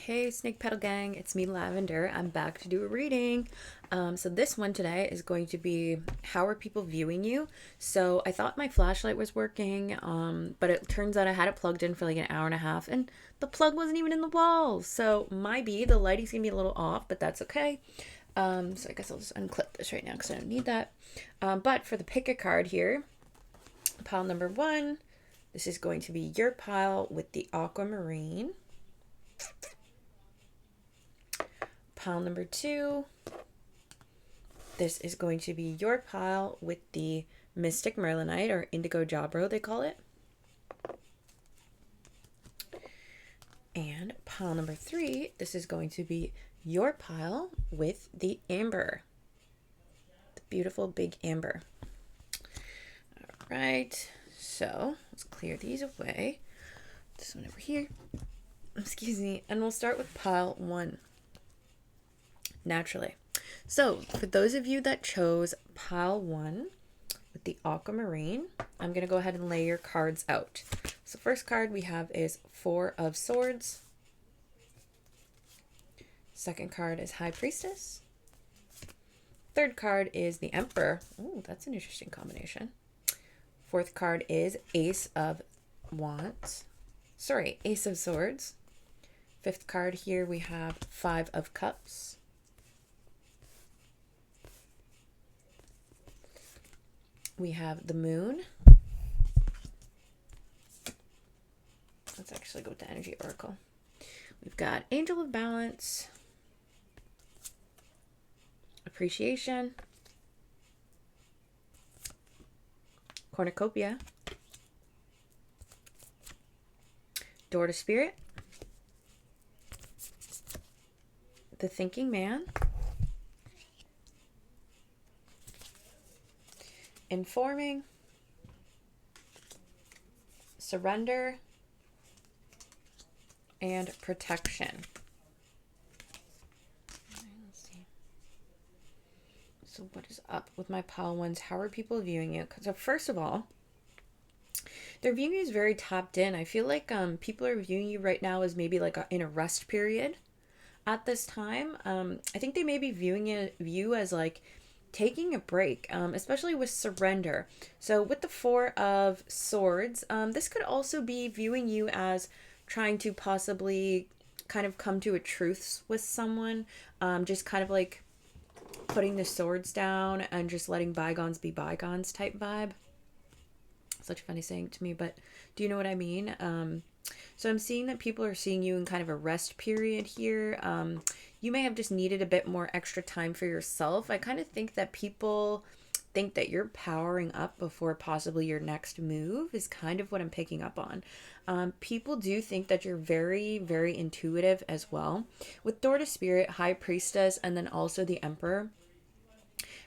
Hey Snake Petal Gang, it's me Lavender. I'm back to do a reading. So this one today is going to be how are people viewing you? So I thought my flashlight was working, but it turns out I had it plugged in for like an hour and a half and the plug wasn't even in the wall. So the lighting's gonna be a little off, but that's okay. So I guess I'll just unclip this right now because I don't need that. But for the pick a card here, pile number one, this is going to be your pile with the Aquamarine. Pile number two, this is going to be your pile with the Mystic Merlinite, or Indigo Jabro they call it. And pile number three, this is going to be your pile with the Amber, the beautiful big Amber. All right, so let's clear these away. This one over here, excuse me, and we'll start with pile one. Naturally. So for those of you that chose pile one with the Aquamarine, I'm going to go ahead and lay your cards out. So first card we have is Four of Swords. Second card is High Priestess. Third card is the Emperor. Oh, that's an interesting combination. Fourth card is Ace of Wands. Sorry, Ace of Swords. Fifth card here we have Five of Cups. We have the Moon. Let's actually go to Energy Oracle. We've got Angel of Balance, Appreciation, Cornucopia, Door to Spirit, the Thinking Man, Informing, Surrender, and Protection. Let's see. So what is up with my pile ones? How are people viewing you? So first of all, their viewing you is very tapped in. I feel like people are viewing you right now as maybe like in a rest period at this time. I think they may be viewing you as like taking a break, especially with surrender. So with the Four of Swords, this could also be viewing you as trying to possibly kind of come to a truce with someone, just kind of like putting the swords down and just letting bygones be bygones type vibe. Such a funny saying to me, but do you know what I mean? So I'm seeing that people are seeing you in kind of a rest period here. You may have just needed a bit more extra time for yourself. I kind of think that people think that you're powering up before possibly your next move is kind of what I'm picking up on. People do think that you're very, very intuitive as well. With Door to Spirit, High Priestess, and then also the Emperor,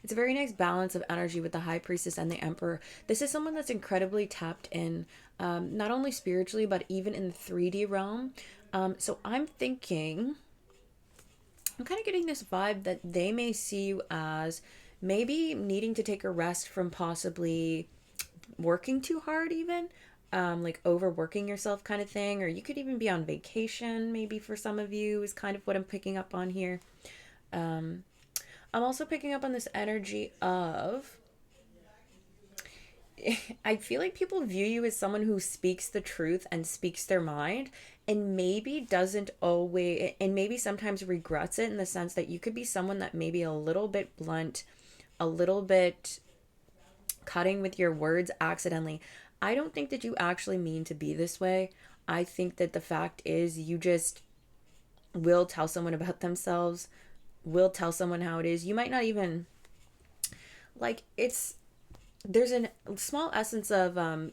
it's a very nice balance of energy with the High Priestess and the Emperor. This is someone that's incredibly tapped in, not only spiritually, but even in the 3D realm. So I'm kind of getting this vibe that they may see you as maybe needing to take a rest from possibly working too hard even. Like overworking yourself kind of thing. Or you could even be on vacation maybe for some of you is kind of what I'm picking up on here. I'm also picking up on this energy of I feel like people view you as someone who speaks the truth and speaks their mind and maybe doesn't always, and maybe sometimes regrets it in the sense that you could be someone that maybe a little bit blunt, a little bit cutting with your words accidentally. I don't think that you actually mean to be this way. I think that the fact is you just will tell someone about themselves, will tell someone how it is. You might not even like there's a small essence of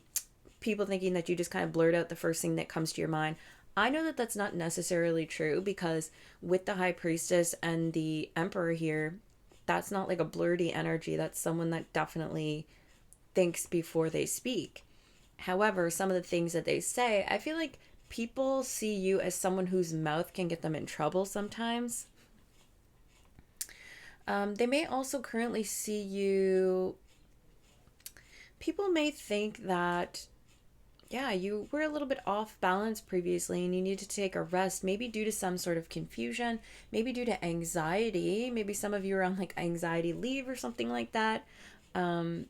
people thinking that you just kind of blurt out the first thing that comes to your mind. I know that that's not necessarily true because with the High Priestess and the Emperor here, that's not like a blurty energy. That's someone that definitely thinks before they speak. However, some of the things that they say, I feel like people see you as someone whose mouth can get them in trouble sometimes. They may also currently see you. People may think that Yeah, you were a little bit off balance previously and you need to take a rest, maybe due to some sort of confusion, maybe due to anxiety. Maybe some of you are on like anxiety leave or something like that. Um,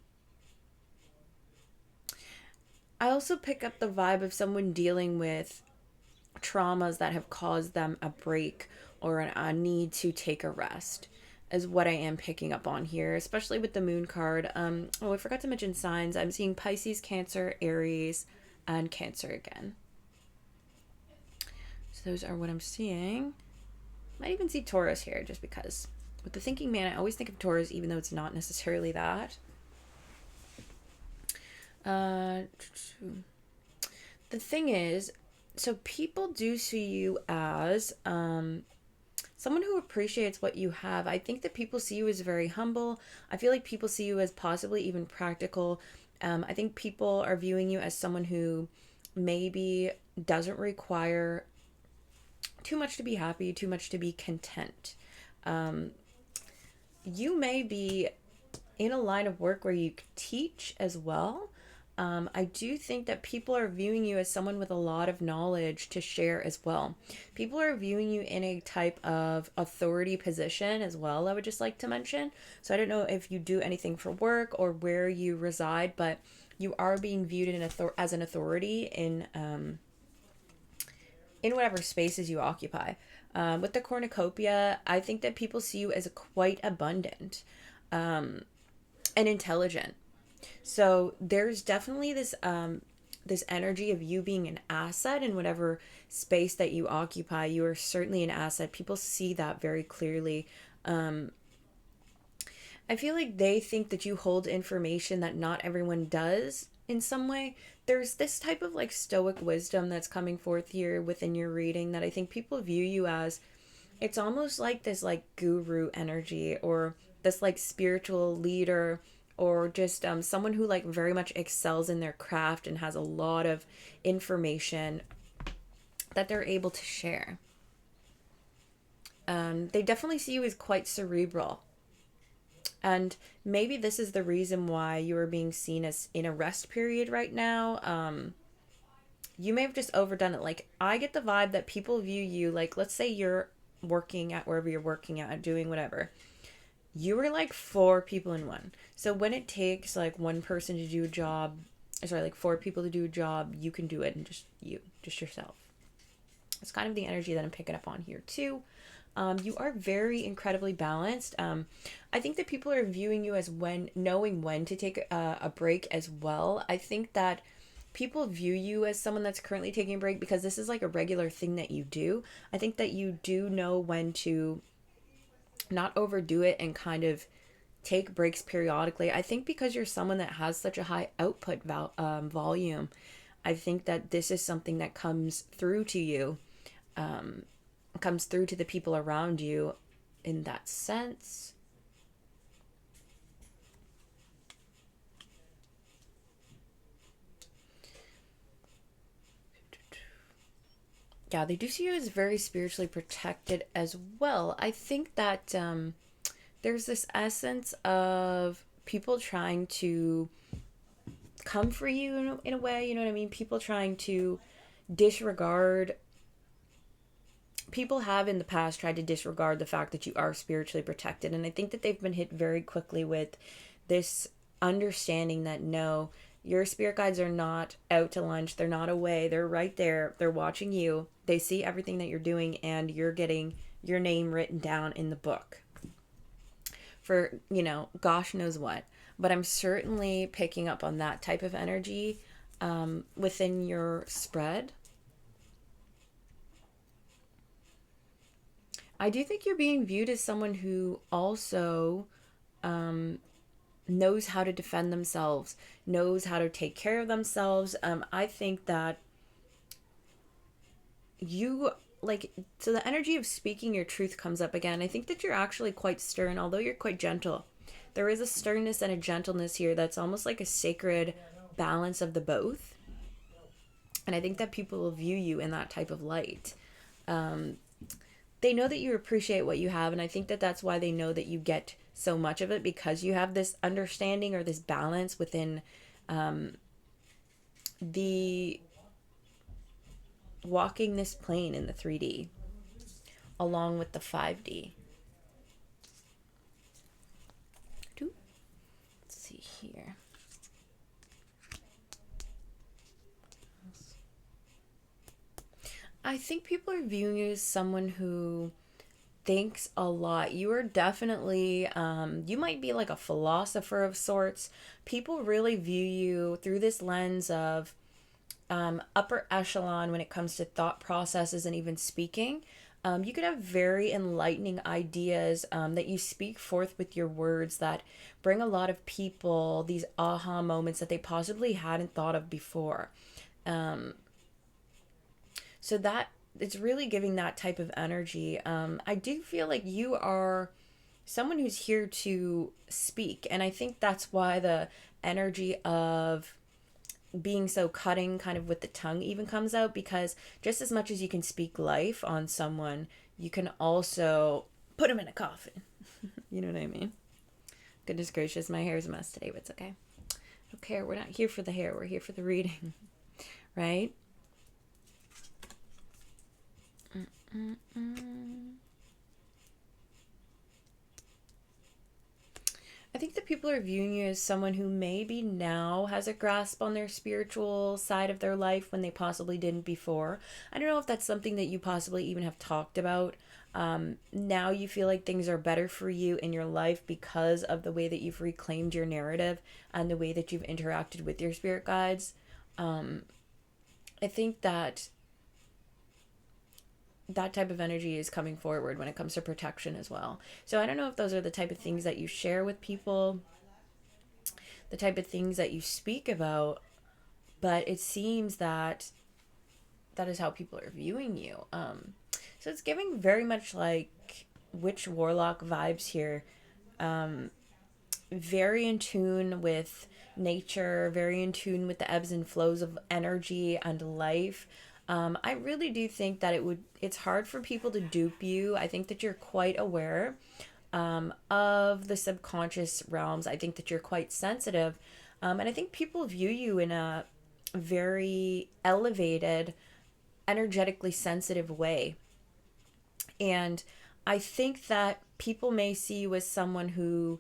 I also pick up the vibe of someone dealing with traumas that have caused them a break or a need to take a rest is what I am picking up on here, especially with the moon card. Oh, I forgot to mention signs. I'm seeing Pisces, Cancer, Aries, and Cancer again. So those are what I'm seeing. Might even see Taurus here just because. With the thinking man, I always think of Taurus even though it's not necessarily that. Uh, the thing is, so people do see you as someone who appreciates what you have. I think that people see you as very humble. I feel like people see you as possibly even practical. I think people are viewing you as someone who maybe doesn't require too much to be happy, too much to be content. Um, you may be in a line of work where you teach as well. I do think that people are viewing you as someone with a lot of knowledge to share as well. People are viewing you in a type of authority position as well, I would just like to mention. So I don't know if you do anything for work or where you reside, but you are being viewed as an authority in whatever spaces you occupy. With the cornucopia, I think that people see you as quite abundant and intelligent. So there's definitely this energy of you being an asset in whatever space that you occupy. You are certainly an asset. People see that very clearly. I feel like they think that you hold information that not everyone does in some way. There's this type of like stoic wisdom that's coming forth here within your reading that I think people view you as. It's almost like this like guru energy or this like spiritual leader or just someone who like very much excels in their craft and has a lot of information that they're able to share. They definitely see you as quite cerebral. And maybe this is the reason why you are being seen as in a rest period right now. You may have just overdone it. Like, I get the vibe that people view you, like, let's say you're working at wherever you're working at, doing whatever. You are like four people in one. So when it takes like one person to do a job, sorry, like four people to do a job, you can do it and just yourself. It's kind of the energy that I'm picking up on here too. You are very incredibly balanced. I think that people are viewing you as knowing when to take a break as well. I think that people view you as someone that's currently taking a break because this is like a regular thing that you do. I think that you do know when to not overdo it and kind of take breaks periodically. I think because you're someone that has such a high output volume, I think that this is something that comes through to you, comes through to the people around you in that sense. Yeah, they do see you as very spiritually protected as well. I think that there's this essence of people trying to come for you in a way, you know what I mean? People trying to disregard. People have in the past tried to disregard the fact that you are spiritually protected. And I think that they've been hit very quickly with this understanding that no, your spirit guides are not out to lunch. They're not away. They're right there. They're watching you. They see everything that you're doing, and you're getting your name written down in the book for, gosh knows what. But I'm certainly picking up on that type of energy within your spread. I do think you're being viewed as someone who also knows how to defend themselves, knows how to take care of themselves. I think that you so the energy of speaking your truth comes up again. I think that you're actually quite stern, although you're quite gentle. There is a sternness and a gentleness here that's almost like a sacred balance of the both. And I think that people will view you in that type of light. They know that you appreciate what you have, and I think that that's why they know that you get so much of it, because you have this understanding or this balance within the walking this plane in the 3D along with the 5D. Let's see here. I think people are viewing you as someone who thinks a lot. You are definitely, you might be like a philosopher of sorts. People really view you through this lens of upper echelon when it comes to thought processes and even speaking. You could have very enlightening ideas that you speak forth with your words that bring a lot of people these aha moments that they possibly hadn't thought of before. Um, so that it's really giving that type of energy. I do feel like you are someone who's here to speak, and I think that's why the energy of being so cutting kind of with the tongue even comes out, because just as much as you can speak life on someone, you can also put them in a coffin. You know what I mean? Goodness gracious, my hair is a mess today, but it's okay. I don't care. We're not here for the hair. We're here for the reading. Right? Mm-mm-mm. I think that people are viewing you as someone who maybe now has a grasp on their spiritual side of their life when they possibly didn't before. I don't know if that's something that you possibly even have talked about. Now you feel like things are better for you in your life because of the way that you've reclaimed your narrative and the way that you've interacted with your spirit guides. Um, I think that that type of energy is coming forward when it comes to protection as well. So I don't know if those are the type of things that you share with people, the type of things that you speak about, but it seems that that is how people are viewing you. So it's giving very much like witch warlock vibes here. Um, Very in tune with nature, very in tune with the ebbs and flows of energy and life. I really do think that it's hard for people to dupe you. I think that you're quite aware of the subconscious realms. I think that you're quite sensitive. And I think people view you in a very elevated, energetically sensitive way. And I think that people may see you as someone who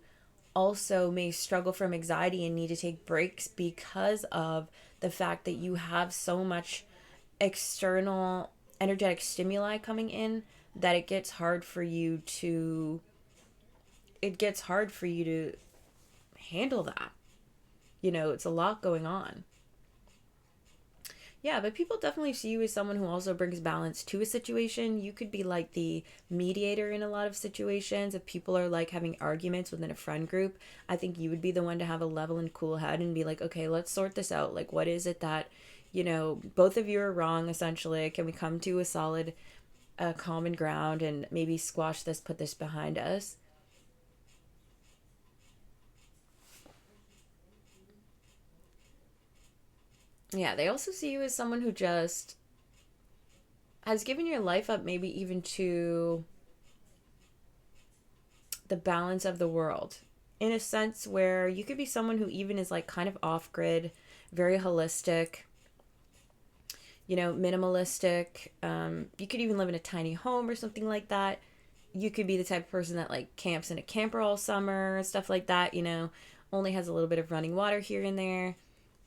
also may struggle from anxiety and need to take breaks because of the fact that you have so much external energetic stimuli coming in that it gets hard for you to handle that. It's a lot going on. Yeah, but people definitely see you as someone who also brings balance to a situation. You could be like the mediator in a lot of situations. If people are like having arguments within a friend group, I think you would be the one to have a level and cool head and be like, okay, let's sort this out. Like, what is it that, both of you are wrong, essentially? Can we come to a solid, common ground and maybe squash this, put this behind us? Yeah, they also see you as someone who just has given your life up, maybe even to the balance of the world, in a sense where you could be someone who even is like kind of off grid, very holistic, minimalistic. You could even live in a tiny home or something like that. You could be the type of person that like camps in a camper all summer and stuff like that, only has a little bit of running water here and there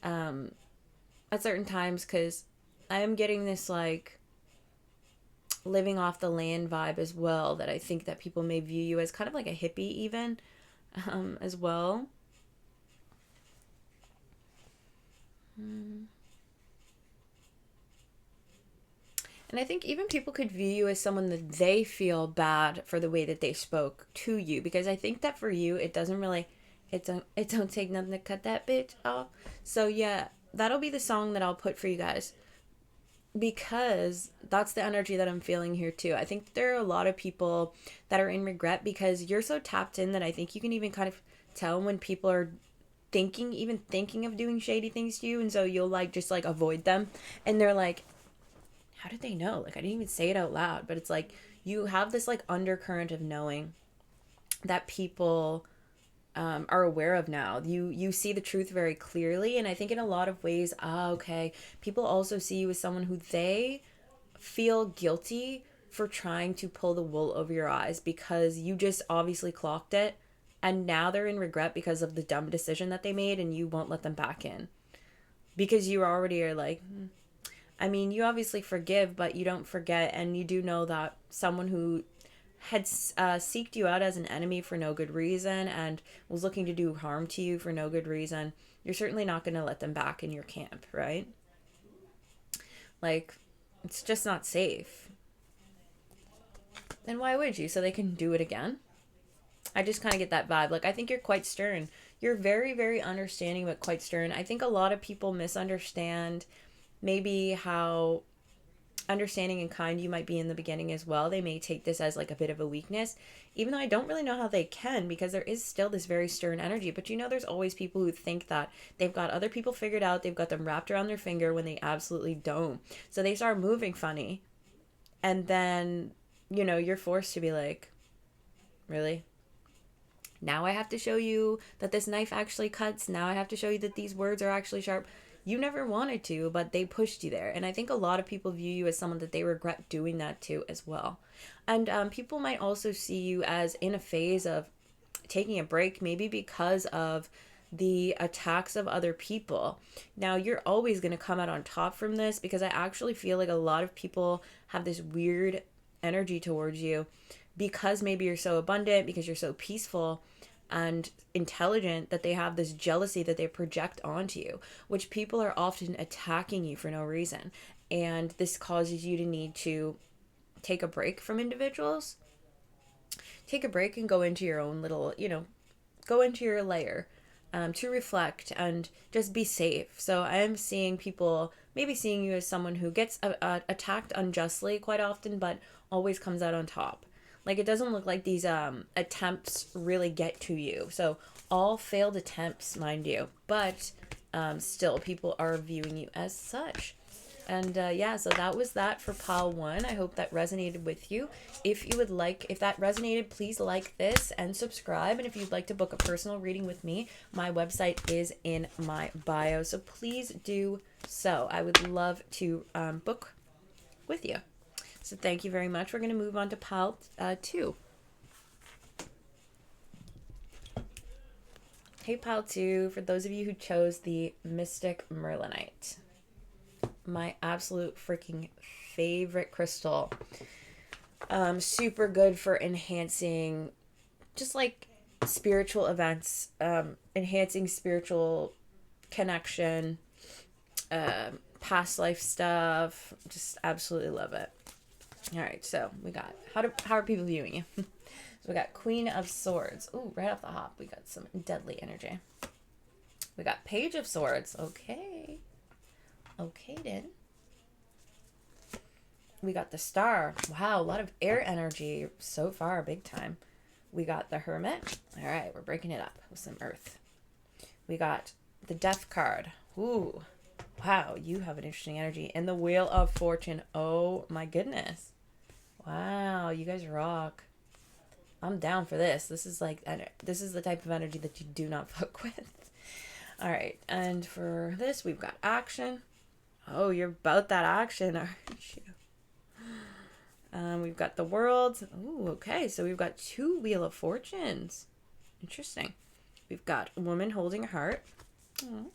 um, at certain times, because I am getting this like living off the land vibe as well, that I think that people may view you as kind of like a hippie even, as well. Mm. And I think even people could view you as someone that they feel bad for the way that they spoke to you, because I think that for you it doesn't really, it don't take nothing to cut that bitch off. So yeah, that'll be the song that I'll put for you guys, because that's the energy that I'm feeling here too. I think there are a lot of people that are in regret because you're so tapped in that I think you can even kind of tell when people are thinking of doing shady things to you, and so you'll like just like avoid them, and they're like, how did they know? Like, I didn't even say it out loud, but it's like you have this like undercurrent of knowing that people are aware of now. You see the truth very clearly, and I think in a lot of ways, okay, people also see you as someone who they feel guilty for trying to pull the wool over your eyes because you just obviously clocked it, and now they're in regret because of the dumb decision that they made, and you won't let them back in because you already are like, I mean, you obviously forgive, but you don't forget, and you do know that someone who had seeked you out as an enemy for no good reason and was looking to do harm to you for no good reason, you're certainly not going to let them back in your camp, right? Like, it's just not safe. And why would you? So they can do it again? I just kind of get that vibe. Like, I think you're quite stern. You're very, very understanding, but quite stern. I think a lot of people misunderstand maybe how understanding and kind you might be in the beginning as well. They may take this as like a bit of a weakness, even though I don't really know how they can, because there is still this very stern energy. But you know, there's always people who think that they've got other people figured out, they've got them wrapped around their finger when they absolutely don't. So they start moving funny, and then, you know, you're forced to be like, really? Now I have to show you that this knife actually cuts. Now I have to show you that these words are actually sharp. You never wanted to, but they pushed you there. And I think a lot of people view you as someone that they regret doing that to as well. And people might also see you as in a phase of taking a break, maybe because of the attacks of other people. Now, you're always going to come out on top from this, because I actually feel like a lot of people have this weird energy towards you because maybe you're so abundant, because you're so peaceful and intelligent, that they have this jealousy that they project onto you, which people are often attacking you for no reason. And this causes you to need to take a break from individuals, take a break and go into your own little, you know, go into your layer, to reflect and just be safe. So I am seeing people maybe seeing you as someone who gets attacked unjustly quite often, but always comes out on top. Like, it doesn't look like these attempts really get to you. So all failed attempts, mind you, but still people are viewing you as such. And yeah, so that was that for pile 1. I hope that resonated with you. If you would like, if that resonated, please like this and subscribe. And if you'd like to book a personal reading with me, my website is in my bio. So please do so. I would love to book with you. So thank you very much. We're going to move on to pile 2. Hey, pile 2, for those of you who chose the Mystic Merlinite, my absolute freaking favorite crystal. Super good for enhancing just like spiritual events, enhancing spiritual connection, past life stuff. Just absolutely love it. All right, so we got, how are people viewing you? So we got Queen of Swords. Ooh, right off the hop, we got some deadly energy. We got Page of Swords. Okay. Okay, then. We got the Star. Wow, a lot of air energy so far, big time. We got the Hermit. All right, we're breaking it up with some Earth. We got the Death card. Ooh, wow, you have an interesting energy. And the Wheel of Fortune. Oh my goodness. Wow, you guys rock. I'm down for this. This is like, this is the type of energy that you do not fuck with. All right, and for this, we've got action. Oh, you're about that action, aren't you? We've got the World. Ooh, okay, so we've got 2 Wheel of Fortunes. Interesting. We've got a woman holding a heart. Aww.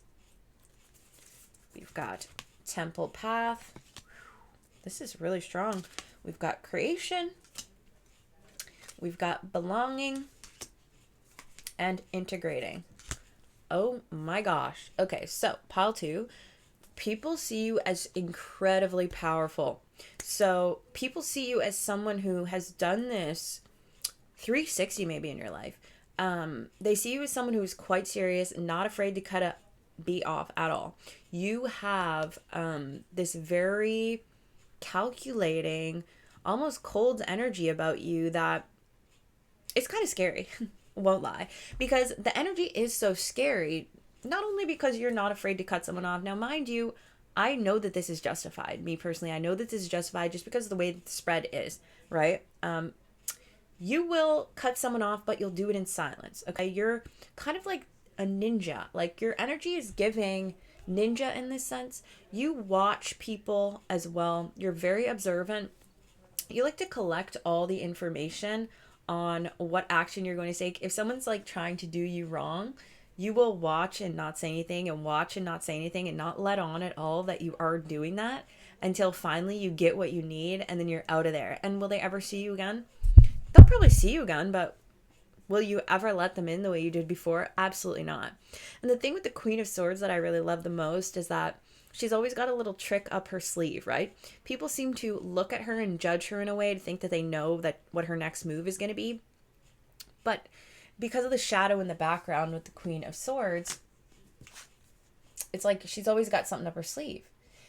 We've got Temple Path. This is really strong. We've got Creation. We've got Belonging. And Integrating. Oh my gosh. Okay, so pile 2. People see you as incredibly powerful. So people see you as someone who has done this 360 maybe in your life. They see you as someone who's quite serious, not afraid to cut a beat off at all. You have this very calculating, almost cold energy about you that it's kind of scary. Won't lie, because the energy is so scary, not only because you're not afraid to cut someone off. Now, mind you, I know that this is justified. Me personally, I know that this is justified just because of the way that the spread is, right? You will cut someone off, but you'll do it in silence. Okay. You're kind of like a ninja. Like your energy is giving ninja in this sense. You watch people as well. You're very observant. You like to collect all the information on what action you're going to take. If someone's like trying to do you wrong, you will watch and not say anything and watch and not say anything and not let on at all that you are doing that until finally you get what you need and then you're out of there. And will they ever see you again? They'll probably see you again, but will you ever let them in the way you did before? Absolutely not. And the thing with the Queen of Swords that I really love the most is that she's always got a little trick up her sleeve, right? People seem to look at her and judge her in a way to think that they know that what her next move is going to be. But because of the shadow in the background with the Queen of Swords, it's like she's always got something up her sleeve.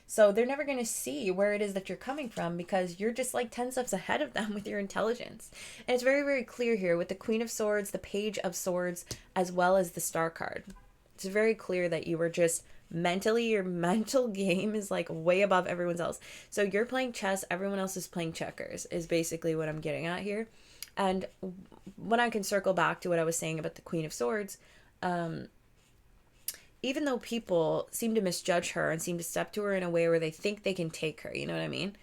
So they're never going to see where it is that you're coming from because you're just like 10 steps ahead of them with your intelligence. And it's very, very clear here with the Queen of Swords, the Page of Swords, as well as the Star card. It's very clear that you were just mentally, your mental game is like way above everyone's else. So you're playing chess, everyone else is playing checkers, is basically what I'm getting at here. And when I can circle back to what I was saying about the Queen of Swords, even though people seem to misjudge her and seem to step to her in a way where they think they can take her, you know what I mean?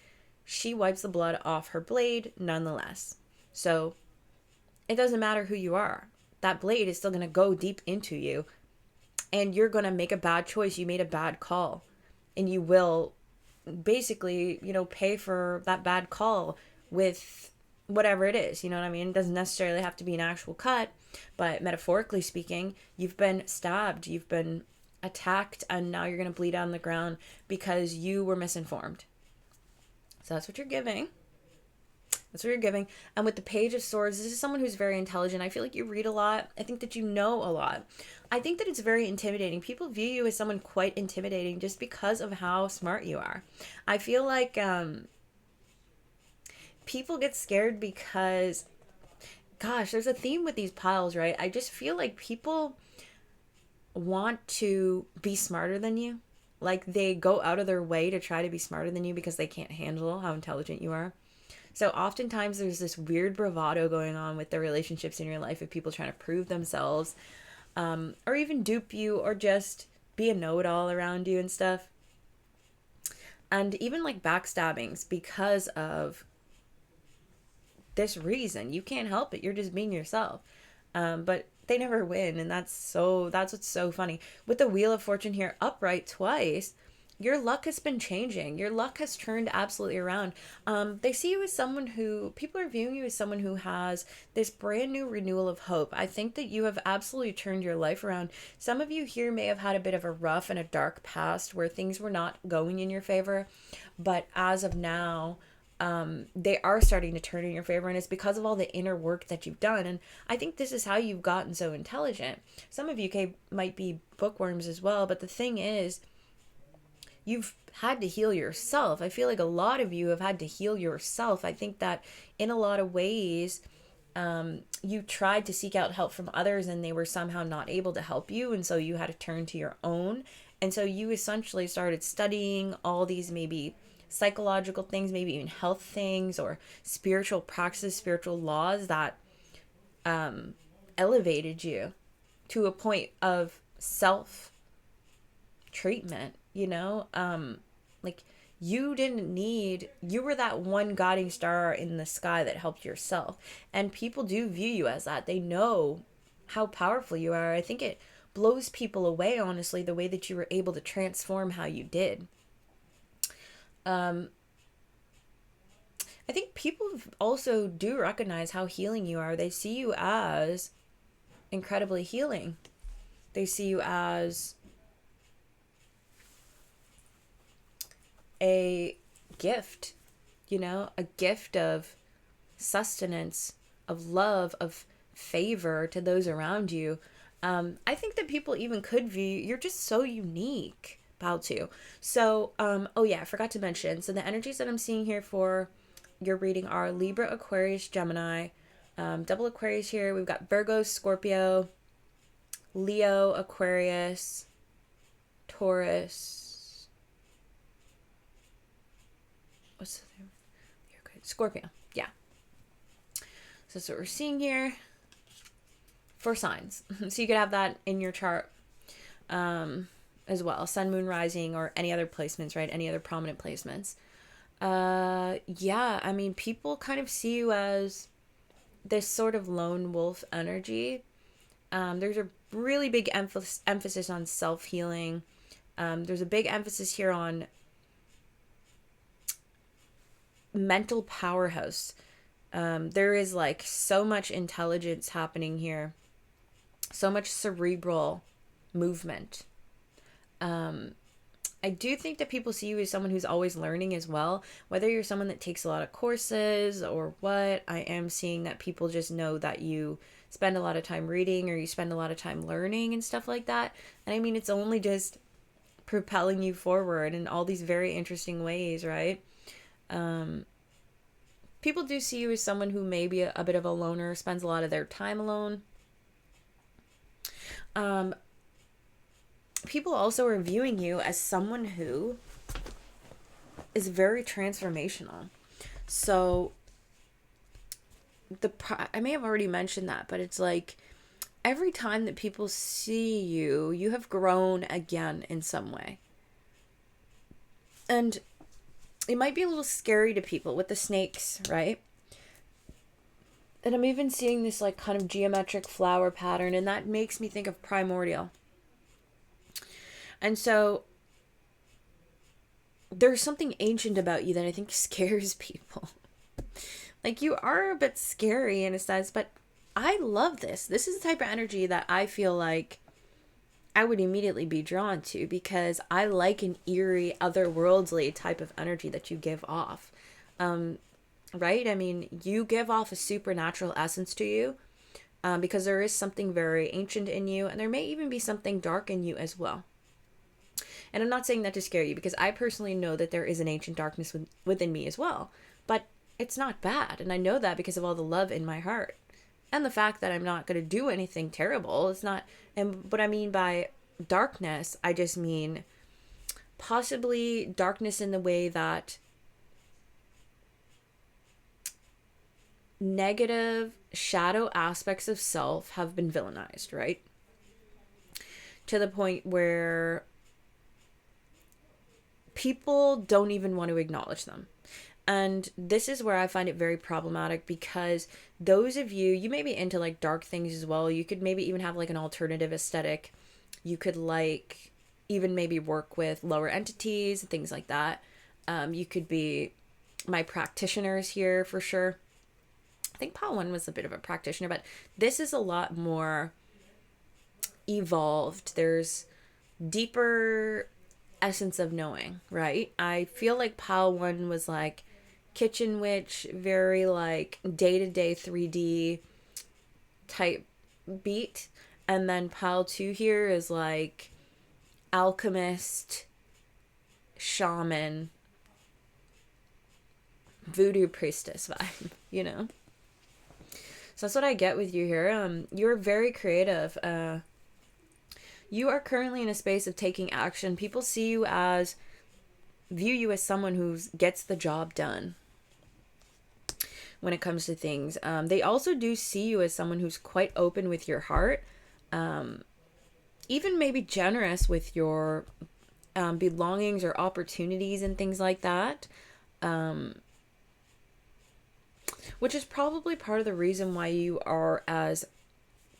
She wipes the blood off her blade nonetheless. So it doesn't matter who you are. That blade is still going to go deep into you and you're going to make a bad choice. You made a bad call and you will basically, pay for that bad call with whatever it is, you know what I mean? It doesn't necessarily have to be an actual cut, but metaphorically speaking, you've been stabbed, you've been attacked, and now you're going to bleed on the ground because you were misinformed. So that's what you're giving. That's what you're giving. And with the Page of Swords, this is someone who's very intelligent. I feel like you read a lot. I think that you know a lot. I think that it's very intimidating. People view you as someone quite intimidating just because of how smart you are. I feel like people get scared because, gosh, there's a theme with these piles, right? I just feel like people want to be smarter than you. Like they go out of their way to try to be smarter than you because they can't handle how intelligent you are. So oftentimes there's this weird bravado going on with the relationships in your life of people trying to prove themselves, or even dupe you, or just be a know-it-all around you and stuff. And even like backstabbings because of this reason. You can't help it. You're just being yourself. But they never win, and that's what's so funny. With the Wheel of Fortune here upright twice, your luck has been changing. Your luck has turned absolutely around. They see you as someone who, people are viewing you as someone who has this brand new renewal of hope. I think that you have absolutely turned your life around. Some of you here may have had a bit of a rough and a dark past where things were not going in your favor, but as of now, they are starting to turn in your favor, and it's because of all the inner work that you've done. And I think this is how you've gotten so intelligent. Some of you might be bookworms as well, but the thing is, you've had to heal yourself. I feel like a lot of you have had to heal yourself. I think that in a lot of ways, you tried to seek out help from others and they were somehow not able to help you, and so you had to turn to your own. And so you essentially started studying all these maybe psychological things, maybe even health things or spiritual practices, spiritual laws that elevated you to a point of self treatment, like you were that one guiding star in the sky that helped yourself. And people do view you as that. They know how powerful you are. I think it blows people away, honestly, the way that you were able to transform how you did. I think people also do recognize how healing you are. They see you as incredibly healing. They see you as a gift, a gift of sustenance, of love, of favor to those around you. I think that people even could view you're just so unique, Baltu. So, oh yeah, I forgot to mention. So the energies that I'm seeing here for your reading are Libra, Aquarius, Gemini, double Aquarius here. We've got Virgo, Scorpio, Leo, Aquarius, Taurus. What's the name? Scorpio. Yeah. So that's what we're seeing here for signs. So you could have that in your chart as well. Sun, moon, rising, or any other placements, right? Any other prominent placements. Yeah, I mean, people kind of see you as this sort of lone wolf energy. There's a really big emphasis on self-healing. There's a big emphasis here on mental powerhouse. There is like so much intelligence happening here, so much cerebral movement. I do think that people see you as someone who's always learning as well. Whether you're someone that takes a lot of courses or what, I am seeing that people just know that you spend a lot of time reading or you spend a lot of time learning and stuff like that. And I mean, it's only just propelling you forward in all these very interesting ways, right? People do see you as someone who may be a bit of a loner, spends a lot of their time alone. People also are viewing you as someone who is very transformational. So I may have already mentioned that, but it's like every time that people see you, you have grown again in some way. And it might be a little scary to people with the snakes, right? And I'm even seeing this like kind of geometric flower pattern, and that makes me think of primordial. And so there's something ancient about you that I think scares people. Like, you are a bit scary in a sense, but I love this. This is the type of energy that I feel like I would immediately be drawn to, because I like an eerie, otherworldly type of energy that you give off. Right? I mean, you give off a supernatural essence to you, because there is something very ancient in you, and there may even be something dark in you as well. And I'm not saying that to scare you, because I personally know that there is an ancient darkness within me as well. But it's not bad. And I know that because of all the love in my heart. And the fact that I'm not going to do anything terrible. It's not. And what I mean by darkness, I just mean possibly darkness in the way that negative shadow aspects of self have been villainized, right? To the point where people don't even want to acknowledge them. And this is where I find it very problematic, because those of you may be into like dark things as well. You could maybe even have like an alternative aesthetic. You could like even maybe work with lower entities and things like that. You could be my practitioners here for sure. I think Paul 1 was a bit of a practitioner, but this is a lot more evolved. There's deeper essence of knowing, right? I feel like Pal 1 was like kitchen witch, very like day-to-day 3D type beat, and then Pal 2 here is like alchemist, shaman, voodoo priestess vibe, you know? So that's what I get with you here. You're very creative. You are currently in a space of taking action. People view you as someone who gets the job done when it comes to things. They also do see you as someone who's quite open with your heart, even maybe generous with your belongings or opportunities and things like that. Which is probably part of the reason why you are as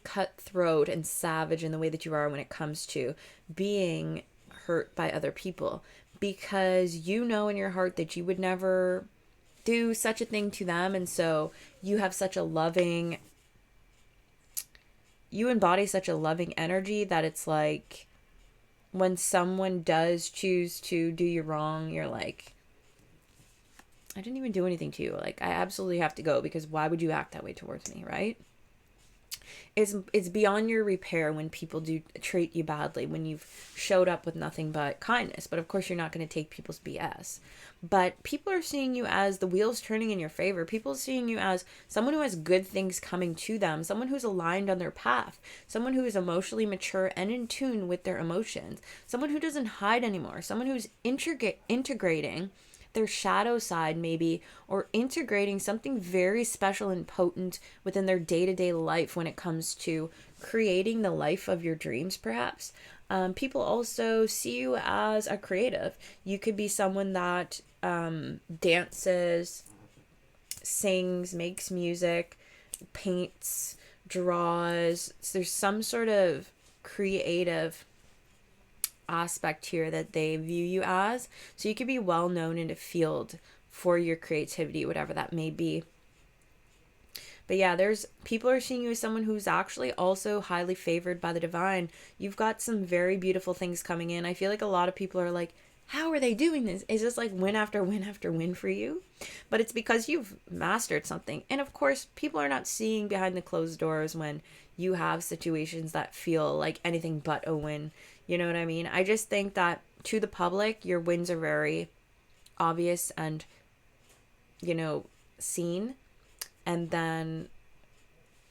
cutthroat and savage in the way that you are when it comes to being hurt by other people, because you know in your heart that you would never do such a thing to them. And so you embody such a loving energy that it's like when someone does choose to do you wrong, you're like, I didn't even do anything to you. Like, I absolutely have to go, because why would you act that way towards me, right? It's beyond your repair when people do treat you badly, when you've showed up with nothing but kindness. But of course, you're not going to take people's BS. But people are seeing you as the wheels turning in your favor. People are seeing you as someone who has good things coming to them, someone who's aligned on their path, someone who is emotionally mature and in tune with their emotions, someone who doesn't hide anymore, someone who's integrating their shadow side maybe, or integrating something very special and potent within their day-to-day life when it comes to creating the life of your dreams, perhaps. People also see you as a creative. You could be someone that dances, sings, makes music, paints, draws. So there's some sort of creative aspect here that they view you as. So you could be well known in a field for your creativity, whatever that may be. But yeah, there's people are seeing you as someone who's actually also highly favored by the divine. You've got some very beautiful things coming in. I feel like a lot of people are like, how are they doing this? Is this like win after win after win for you? But it's because you've mastered something. And of course, people are not seeing behind the closed doors when you have situations that feel like anything but a win. You know what I mean? I just think that to the public, your wins are very obvious and, seen. And then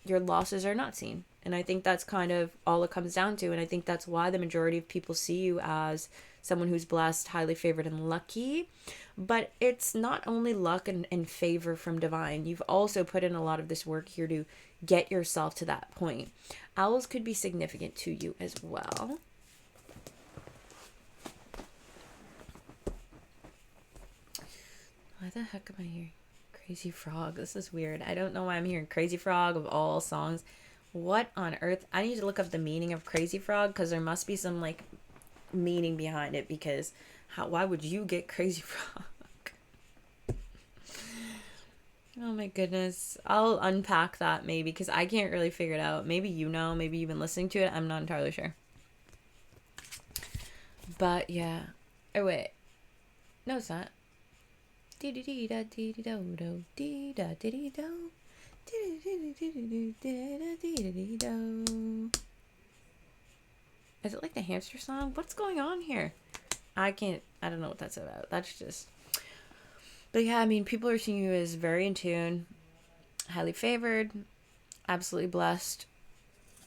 your losses are not seen. And I think that's kind of all it comes down to. And I think that's why the majority of people see you as someone who's blessed, highly favored, and lucky. But it's not only luck and favor from divine. You've also put in a lot of this work here to get yourself to that point. Owls could be significant to you as well. Why the heck am I hearing Crazy Frog? This is weird. I don't know why I'm hearing Crazy Frog of all songs. What on earth? I need to look up the meaning of Crazy Frog because there must be some like meaning behind it, because why would you get Crazy Frog? Oh my goodness. I'll unpack that maybe because I can't really figure it out. Maybe maybe you've been listening to it. I'm not entirely sure. But yeah. Oh wait. No, it's not. Is it like the hamster song? What's going on here? I don't know what that's about. That's just... But yeah, I mean, people are seeing you as very in tune, highly favored, absolutely blessed,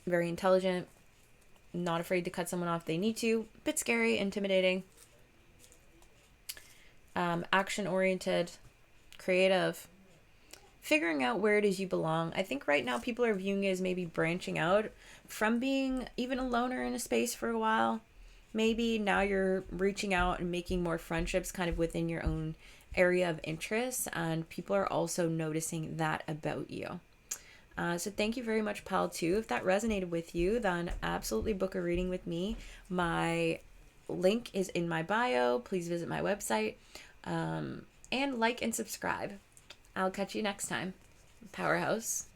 very intelligent, not afraid to cut someone off if they need to, bit scary, intimidating, action-oriented, creative, figuring out where it is you belong. I think right now people are viewing it as maybe branching out from being even a loner in a space for a while. Maybe now you're reaching out and making more friendships kind of within your own area of interest, and people are also noticing that about you. So thank you very much, pal 2. If that resonated with you, then absolutely book a reading with me. My link is in my bio. Please visit my website, and like and subscribe. I'll catch you next time. Powerhouse.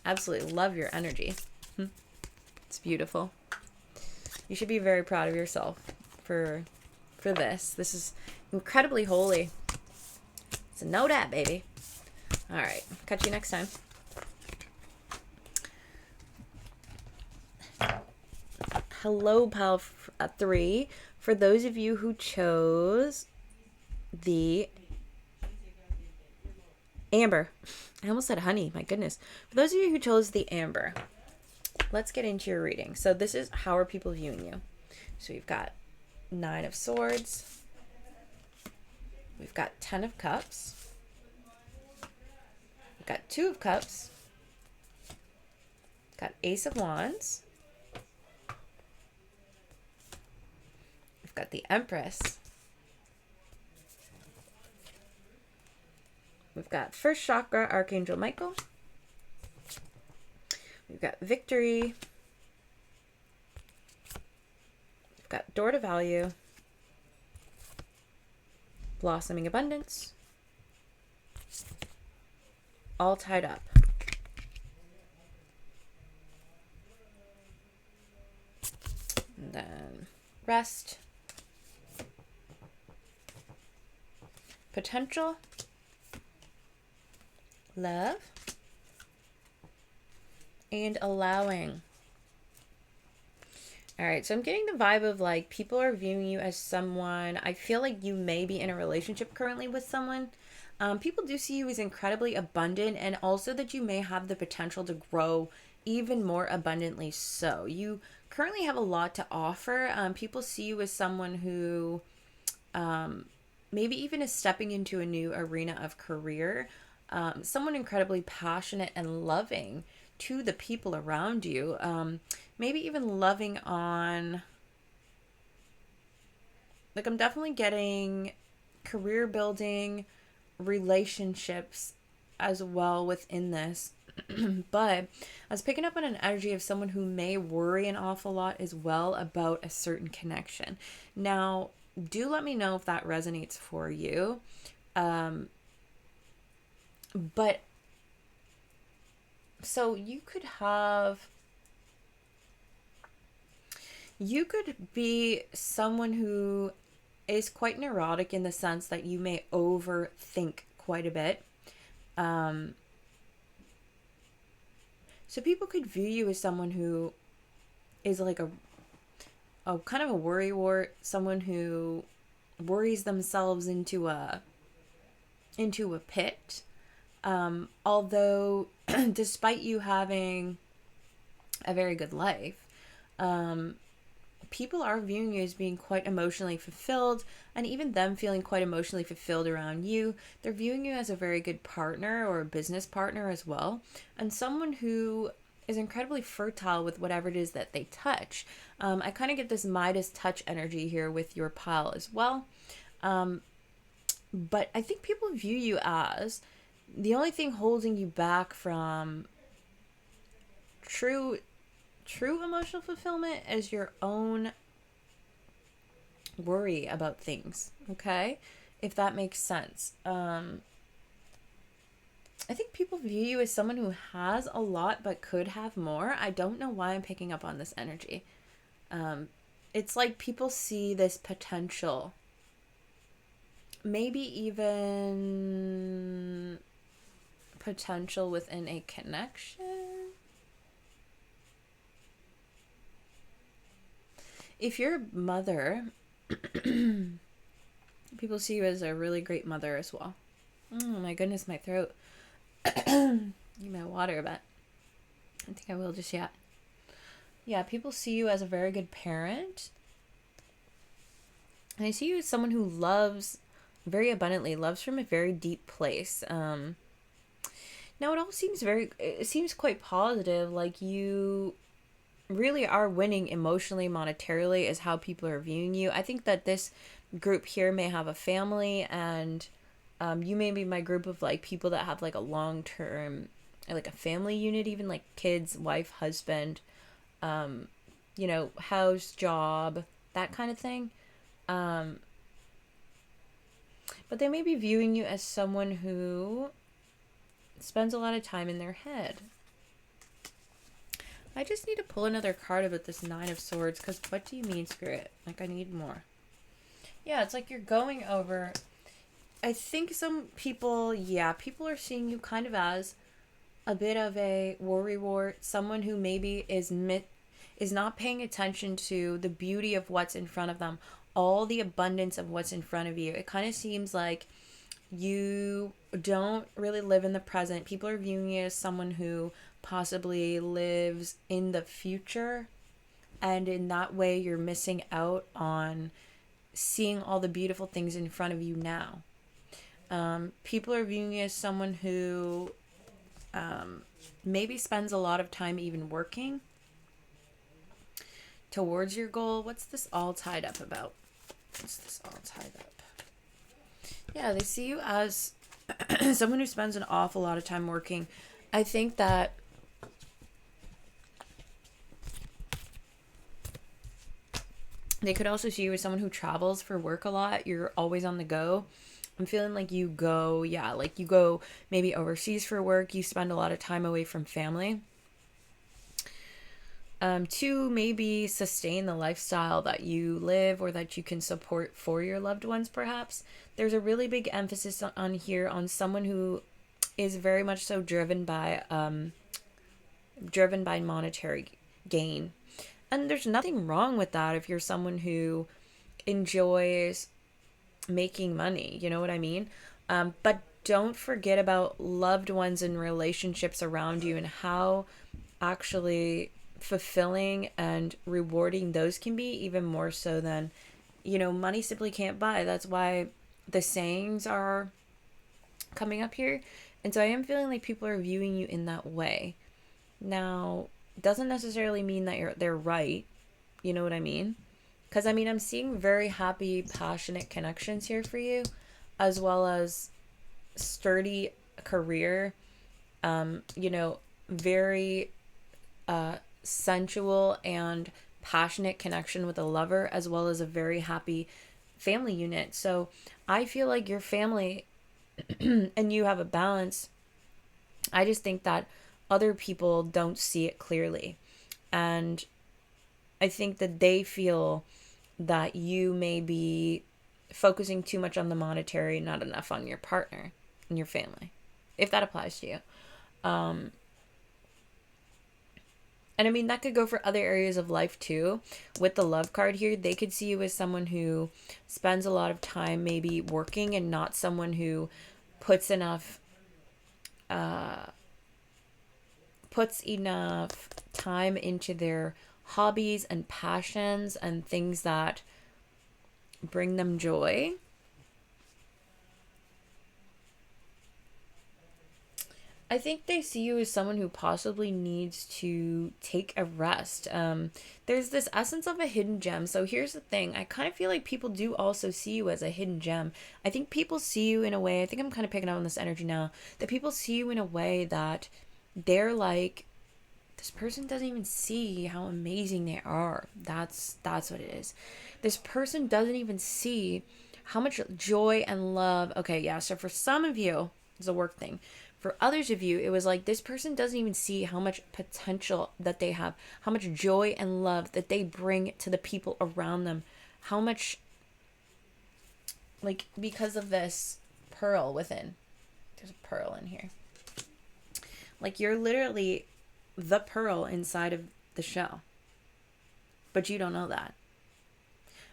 Absolutely love your energy. It's beautiful. You should be very proud of yourself for this. This is incredibly holy. So know that, baby. All right. Catch you next time. Hello, pal 3. For those of you who chose the amber. I almost said honey. My goodness. For those of you who chose the amber, let's get into your reading. So this is how are people viewing you. So you've got 9 of Swords. We've got 10 of Cups. We've got 2 of Cups. We've got Ace of Wands. We've got the Empress. We've got First Chakra, Archangel Michael. We've got Victory. We've got Door to Value. Blossoming Abundance. All Tied Up. And then Rest. Potential. Love. And Allowing. All right, so I'm getting the vibe of like people are viewing you as someone. I feel like you may be in a relationship currently with someone. People do see you as incredibly abundant, and also that you may have the potential to grow even more abundantly. So you currently have a lot to offer. People see you as someone who maybe even is stepping into a new arena of career. Someone incredibly passionate and loving to the people around you. Maybe even loving on, like, I'm definitely getting career building, relationships as well within this. But I was picking up on an energy of someone who may worry an awful lot as well about a certain connection. Now, do let me know if that resonates for you. But so you could be someone who is quite neurotic in the sense that you may overthink quite a bit. Um, so people could view you as someone who is like a kind of a worrywart, someone who worries themselves into a pit. Although, despite you having a very good life, people are viewing you as being quite emotionally fulfilled, and even them feeling quite emotionally fulfilled around you. They're viewing you as a very good partner or a business partner as well, and someone who is incredibly fertile with whatever it is that they touch. I kind of get this Midas touch energy here with your pile as well. But I think people view you as the only thing holding you back from true emotional fulfillment is your own worry about things. Okay, if that makes sense. I think people view you as someone who has a lot but could have more. I don't know why I'm picking up on this energy. It's like people see this potential, maybe even potential within a connection. If you're a mother, people see you as a really great mother as well. Oh my goodness, my throat. Need my water, but I think I will just yet. Yeah, people see you as a very good parent. And I see you as someone who loves very abundantly, loves from a very deep place. Now it all it seems quite positive, like you really are winning emotionally, monetarily is how people are viewing you. I think that this group here may have a family, and you may be my group of like people that have like a long-term, like a family unit, even like kids, wife, husband, house, job, that kind of thing. But they may be viewing you as someone who spends a lot of time in their head. I just need to pull another card about this Nine of Swords, because what do you mean, Spirit? Like, I need more. Yeah, it's like you're going over... I think some people, people are seeing you kind of as a bit of a worrywart, someone who maybe is not paying attention to the beauty of what's in front of them, all the abundance of what's in front of you. It kind of seems like you don't really live in the present. People are viewing you as someone who possibly lives in the future, and in that way you're missing out on seeing all the beautiful things in front of you now. People are viewing you as someone who maybe spends a lot of time even working towards your goal. What's this all tied up about? What's this all tied up? Yeah, they see you as someone who spends an awful lot of time working. I think that they could also see you as someone who travels for work a lot. You're always on the go. I'm feeling like you go maybe overseas for work. You spend a lot of time away from family. To maybe sustain the lifestyle that you live or that you can support for your loved ones, perhaps. There's a really big emphasis on here on someone who is very much so driven by monetary gain. And there's nothing wrong with that if you're someone who enjoys making money, you know what I mean? But don't forget about loved ones and relationships around you and how actually fulfilling and rewarding those can be, even more so than, money simply can't buy. That's why the sayings are coming up here. And so I am feeling like people are viewing you in that way. Now, doesn't necessarily mean that they're right. You know what I mean? Because I mean, I'm seeing very happy, passionate connections here for you, as well as sturdy career. You know, very sensual and passionate connection with a lover, as well as a very happy family unit. So I feel like your family and you have a balance. I just think that other people don't see it clearly. And I think that they feel that you may be focusing too much on the monetary, not enough on your partner and your family, if that applies to you. And I mean, that could go for other areas of life too. With the love card here, they could see you as someone who spends a lot of time maybe working and not someone who puts enough puts enough time into their hobbies and passions and things that bring them joy. I think they see you as someone who possibly needs to take a rest. There's this essence of a hidden gem. So here's the thing. I kind of feel like people do also see you as a hidden gem. I think people see you in a way, I think I'm kind of picking up on this energy now, that people see you in a way that they're like, this person doesn't even see how amazing they are. That's what it is. This person doesn't even see how much joy and love. Okay, yeah. So for some of you, it's a work thing. For others of you, it was like this person doesn't even see how much potential that they have, how much joy and love that they bring to the people around them, how much, like, because of this pearl within. There's a pearl in here. Like, you're literally the pearl inside of the shell, but you don't know that.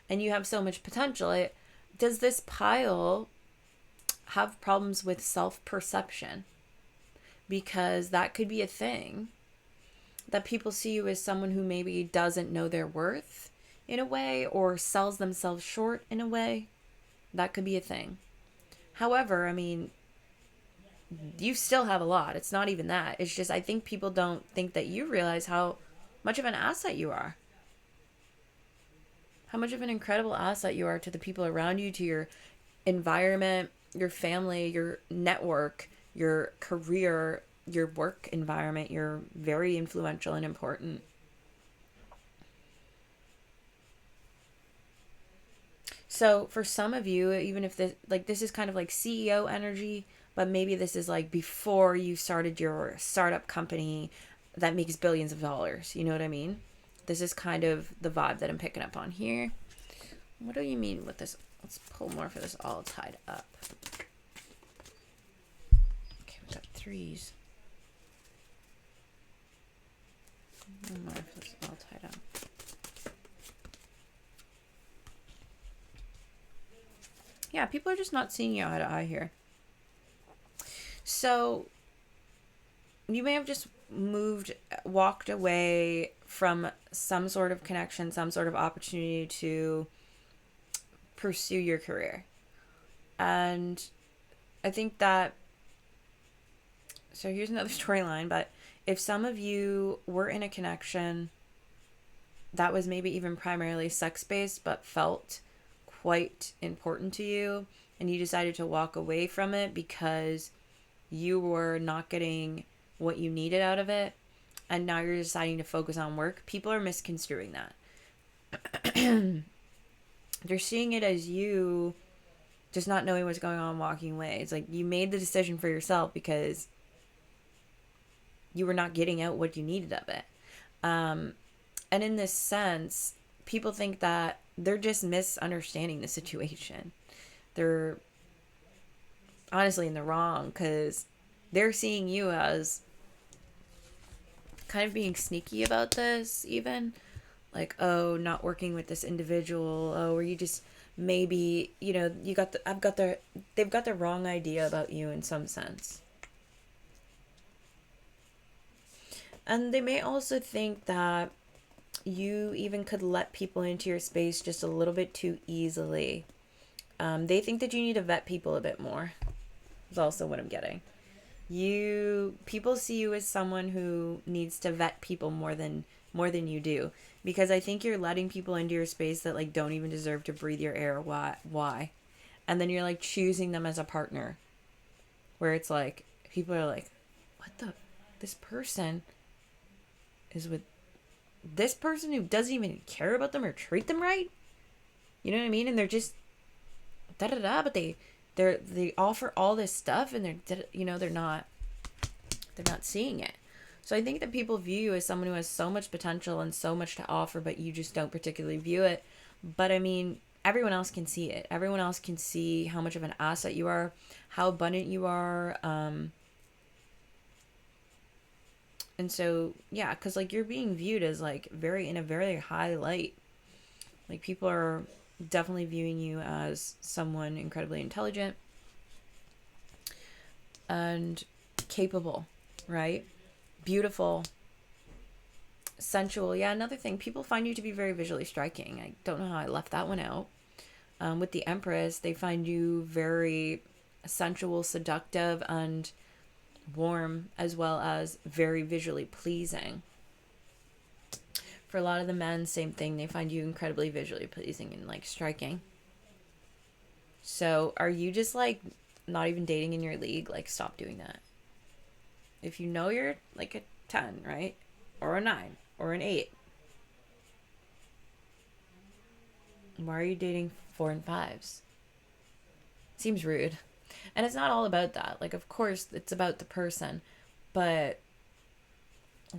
And you have so much potential. Does this pile have problems with self-perception? Because that could be a thing, that people see you as someone who maybe doesn't know their worth in a way, or sells themselves short in a way. That could be a thing. However, I mean, you still have a lot. It's not even that. It's just, I think people don't think that you realize how much of an asset you are. How much of an incredible asset you are to the people around you, to your environment, your family, your network, your career, your work environment. You're very influential and important. So for some of you, even if this is kind of like CEO energy, but maybe this is like before you started your startup company that makes billions of dollars. You know what I mean? This is kind of the vibe that I'm picking up on here. What do you mean with this? Let's pull more for this all tied up. Okay, we got threes. More for this all tied up. Yeah, people are just not seeing you eye to eye here. So you may have just walked away from some sort of connection, some sort of opportunity to pursue your career. And I think that, so here's another storyline, but if some of you were in a connection that was maybe even primarily sex-based but felt quite important to you, and you decided to walk away from it because you were not getting what you needed out of it, and now you're deciding to focus on work, people are misconstruing that. They're seeing it as you just not knowing what's going on, walking away. It's like you made the decision for yourself because you were not getting out what you needed of it. And in this sense, people think that they're just misunderstanding the situation. They're honestly in the wrong, because they're seeing you as kind of being sneaky about this, even like, oh, not working with this individual, oh, or you just maybe, you know, they've got the wrong idea about you in some sense. And they may also think that you even could let people into your space just a little bit too easily. They think that you need to vet people a bit more. Is also what I'm getting. People see you as someone who needs to vet people more than you do, because I think you're letting people into your space that like don't even deserve to breathe your air. Why? And then you're like choosing them as a partner, where it's like people are like, what the, this person is with this person who doesn't even care about them or treat them right. You know what I mean? And they're just da da da, but they offer all this stuff, and they're not seeing it. So I think that people view you as someone who has so much potential and so much to offer, but you just don't particularly view it. But I mean, everyone else can see it. Everyone else can see how much of an asset you are, how abundant you are. And so, yeah, because like you're being viewed as like in a very high light. Like people are definitely viewing you as someone incredibly intelligent and capable, right? Beautiful, sensual. Yeah, another thing, people find you to be very visually striking. I don't know how I left that one out. With the Empress, they find you very sensual, seductive, and warm, as well as very visually pleasing. For a lot of the men, same thing. They find you incredibly visually pleasing and like striking. So are you just like not even dating in your league? Like, stop doing that. If you know you're like a 10, right? Or a 9 or an 8. Why are you dating 4 and 5s? Seems rude. And it's not all about that. Like, of course, it's about the person. But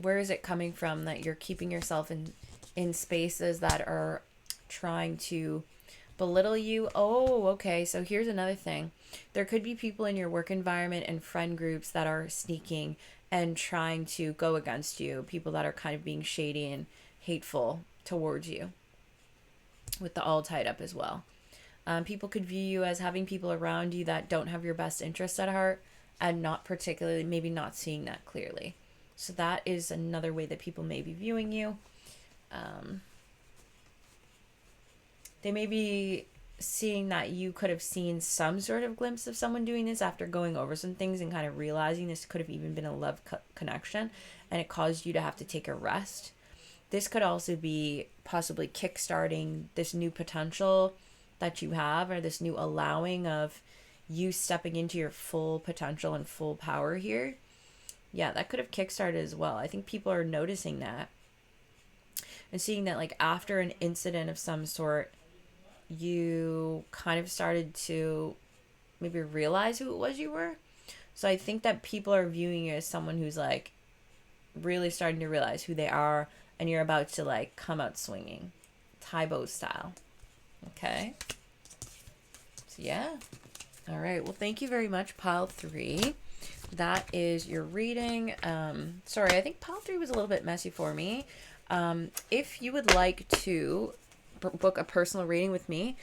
where is it coming from that you're keeping yourself in spaces that are trying to belittle you? Oh, okay. So here's another thing. There could be people in your work environment and friend groups that are sneaking and trying to go against you. People that are kind of being shady and hateful towards you, with the all tied up as well. People could view you as having people around you that don't have your best interests at heart, and not particularly, maybe not seeing that clearly. So that is another way that people may be viewing you. They may be seeing that you could have seen some sort of glimpse of someone doing this after going over some things and kind of realizing this could have even been a love connection, and it caused you to have to take a rest. This could also be possibly kickstarting this new potential that you have, or this new allowing of you stepping into your full potential and full power here. Yeah, that could have kickstarted as well. I think people are noticing that and seeing that, like, after an incident of some sort, you kind of started to maybe realize who it was you were. So I think that people are viewing you as someone who's like really starting to realize who they are, and you're about to like come out swinging, Tybo style. Okay. So yeah. All right. Well, thank you very much, pile 3. That is your reading. Sorry, I think pile 3 was a little bit messy for me. If you would like to book a personal reading with me,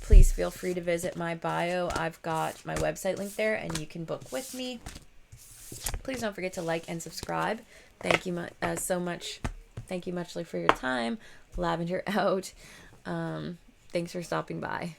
please feel free to visit my bio. I've got my website link there, and you can book with me. Please don't forget to like and subscribe. Thank you so much. Thank you muchly for your time. Lavender out. Thanks for stopping by.